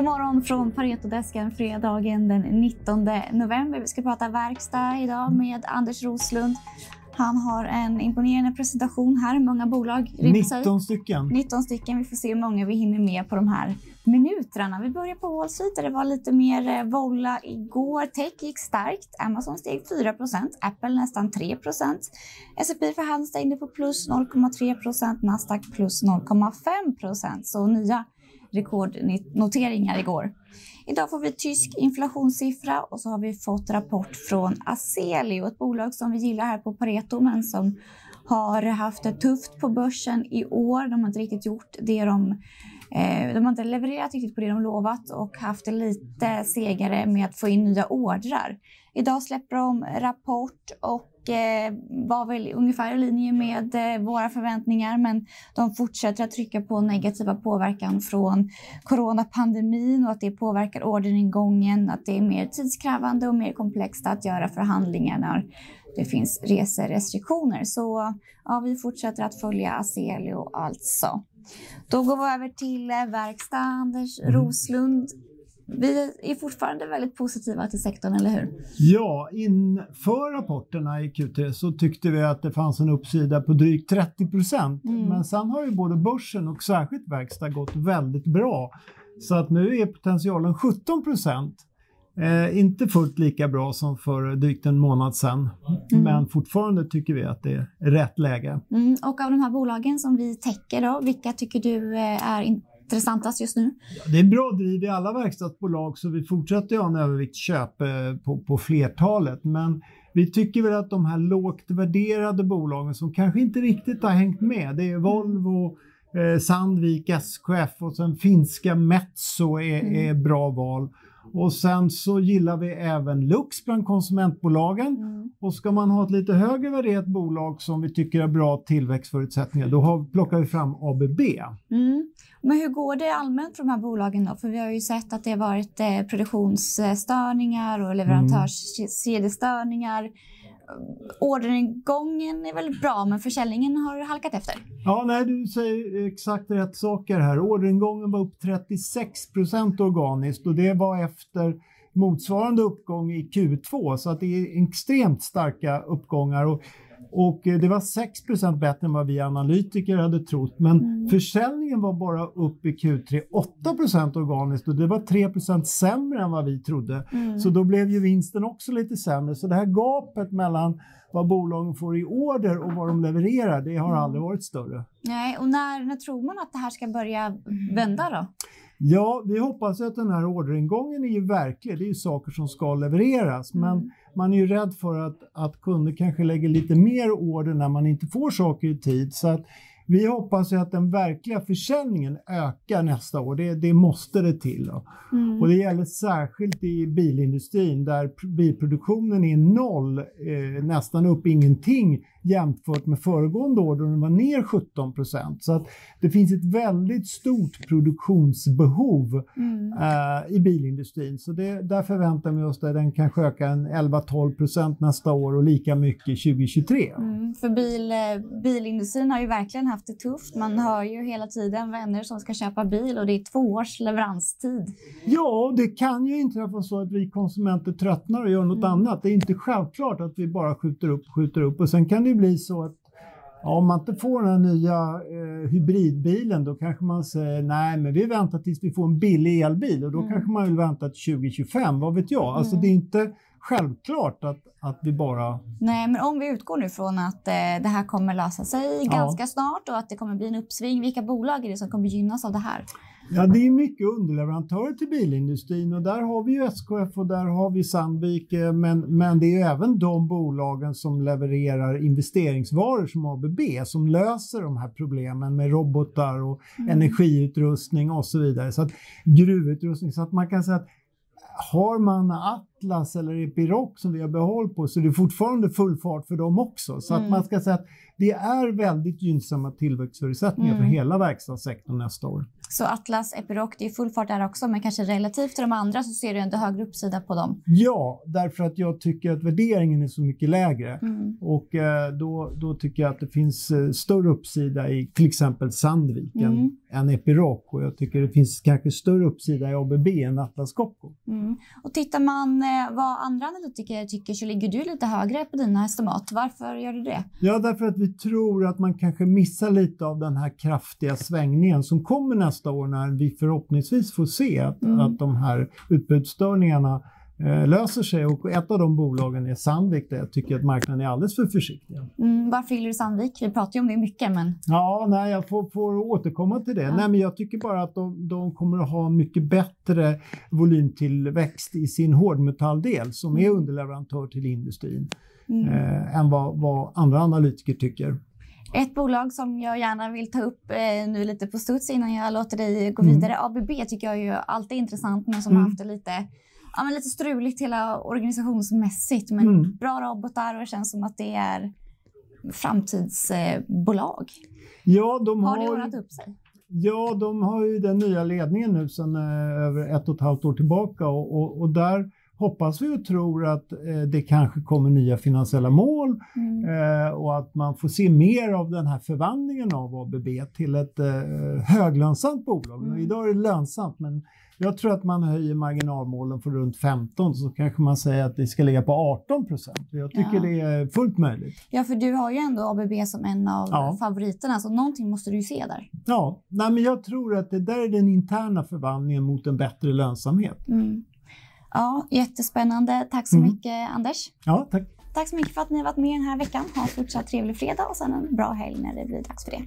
God morgon från Paretodesken, fredagen den 19 november. Vi ska prata verkstad idag med Anders Roslund. Han har en imponerande presentation här. Många bolag. 19 stycken. 19 stycken. Vi får se hur många vi hinner med på de här minuterna. Vi börjar på Wall Street där det var lite mer volla igår. Tech gick starkt. Amazon steg 4%. Apple nästan 3%. S&P förhandlade på plus 0,3%. Nasdaq plus 0,5%. Så nya rekordnoteringar igår. Idag får vi tysk inflationssiffra och så har vi fått rapport från Azelio, ett bolag som vi gillar här på Pareto men som har haft det tufft på börsen i år. De har inte riktigt gjort det de har inte levererat riktigt på det de lovat och haft det lite segare med att få in nya ordrar. Idag släpper de rapport och var väl ungefär i linje med våra förväntningar, men de fortsätter att trycka på negativa påverkan från coronapandemin och att det påverkar orderingången, att det är mer tidskrävande och mer komplext att göra förhandlingar när det finns reserestriktioner. Så ja, vi fortsätter att följa Azelio alltså. Då går vi över till verkstad, Anders Roslund. Vi är fortfarande väldigt positiva till sektorn, eller hur? Ja, inför rapporterna i Q3 så tyckte vi att det fanns en uppsida på drygt 30%. Men sen har ju både börsen och särskilt verkstad gått väldigt bra. Så att nu är potentialen 17%. Inte fullt lika bra som för drygt en månad sedan. Men fortfarande tycker vi att det är rätt läge. Och av de här bolagen som vi täcker då, vilka tycker du är intressantast just nu? Ja, det är bra driv i alla verkstadsbolag så vi fortsätter ha en överviktsköp på flertalet. Men vi tycker väl att de här lågt värderade bolagen som kanske inte riktigt har hängt med, det är Volvo, Sandvik, SKF och sen finska Metso är bra val. Och sen så gillar vi även Lux bland konsumentbolagen. Och ska man ha ett lite högre värderat bolag som vi tycker är bra tillväxtförutsättningar, då plockar vi fram ABB. Men hur går det allmänt för de här bolagen då? För vi har ju sett att det har varit produktionsstörningar och leverantörskedjestörningar. Orderingången är väl bra, men försäljningen har halkat efter. Ja, nej, du säger exakt rätt saker här. Orderingången var upp 36% organiskt och det var efter motsvarande uppgång i Q2. Så att det är extremt starka uppgångar och det var 6% bättre än vad vi analytiker hade trott. Men försäljningen var bara upp i Q3 8% organiskt och det var 3% sämre än vad vi trodde. Så då blev ju vinsten också lite sämre. Så det här gapet mellan vad bolagen får i order och vad de levererar, det har aldrig varit större. Nej, och när tror man att det här ska börja vända då? Ja, vi hoppas att den här orderingången är ju verklig. Det är ju saker som ska levereras. Men man är ju rädd för att kunder kanske lägger lite mer order när man inte får saker i tid. Så att vi hoppas ju att den verkliga försäljningen ökar nästa år. Det måste det till då. Och det gäller särskilt i bilindustrin där bilproduktionen är noll, nästan upp ingenting jämfört med föregående år då den var ner 17%. Så att det finns ett väldigt stort produktionsbehov i bilindustrin. Så där förväntar vi oss att den kanske öka en 11-12% nästa år och lika mycket 2023. För bilindustrin har ju verkligen haft det tufft. Man hör ju hela tiden vänner som ska köpa bil och det är 2 års leveranstid. Ja, det kan ju inträffa så att vi konsumenter tröttnar och gör något annat. Det är inte självklart att vi bara skjuter upp. Och sen kan det bli så att om man inte får den här nya hybridbilen då kanske man säger nej, men vi väntar tills vi får en billig elbil och då kanske man vill vänta till 2025, vad vet jag. Alltså det är inte självklart att vi bara... Nej, men om vi utgår nu från att det här kommer lösa sig ganska snart och att det kommer bli en uppsving, vilka bolag är det som kommer gynnas av det här? Ja, det är mycket underleverantörer till bilindustrin och där har vi ju SKF och där har vi Sandvik, men det är ju även de bolagen som levererar investeringsvaror som ABB som löser de här problemen med robotar och energiutrustning och så vidare. Så att gruvutrustning, så att man kan säga att har man Atlas eller Epiroc som vi har behållit på, så det är fortfarande full fart för dem också. Så att man ska säga att det är väldigt gynnsamma tillväxtförutsättningar för hela verkstadssektorn nästa år. Så Atlas, Epiroc, det är full fart där också, men kanske relativt till de andra så ser du ändå högre uppsida på dem. Ja, därför att jag tycker att värderingen är så mycket lägre. Och då tycker jag att det finns större uppsida i till exempel Sandviken än Epiroc. Och jag tycker det finns kanske större uppsida i ABB än Atlas Copco. Och tittar man vad andra analytiker tycker så ligger du lite högre på dina estimat. Varför gör du det? Ja, därför att vi tror att man kanske missar lite av den här kraftiga svängningen som kommer nästa år när vi förhoppningsvis får se att de här utbudsstörningarna löser sig. Och ett av de bolagen är Sandvik där jag tycker att marknaden är alldeles för försiktig. Varför gillar du Sandvik? Vi pratar ju om det mycket, men... Ja, nej, jag får återkomma till det. Nej, men jag tycker bara att de kommer att ha mycket bättre volymtillväxt i sin hårdmetalldel som är underleverantör till industrin än vad andra analytiker tycker. Ett bolag som jag gärna vill ta upp nu lite på studs innan jag låter dig gå vidare. ABB tycker jag ju alltid är intressant, men som har haft det lite struligt hela organisationsmässigt. Men bra robotar och det känns som att det är framtidsbolag. Ja, har det ordnat upp sig? Ja, de har ju den nya ledningen nu sedan över 1,5 år tillbaka och där hoppas vi och tror att det kanske kommer nya finansiella mål och att man får se mer av den här förvandlingen av ABB till ett höglönsamt bolag. Idag är det lönsamt, men jag tror att man höjer marginalmålen för runt 15 så kanske man säger att det ska ligga på 18%. Jag tycker det är fullt möjligt. Ja, för du har ju ändå ABB som en av favoriterna, så någonting måste du ju se där. Ja, nej, men jag tror att det där är den interna förvandlingen mot en bättre lönsamhet. Ja, jättespännande. Tack så mycket, Anders. Ja, tack. Tack så mycket för att ni har varit med den här veckan. Ha en fortsatt trevlig fredag och sen en bra helg när det blir dags för det.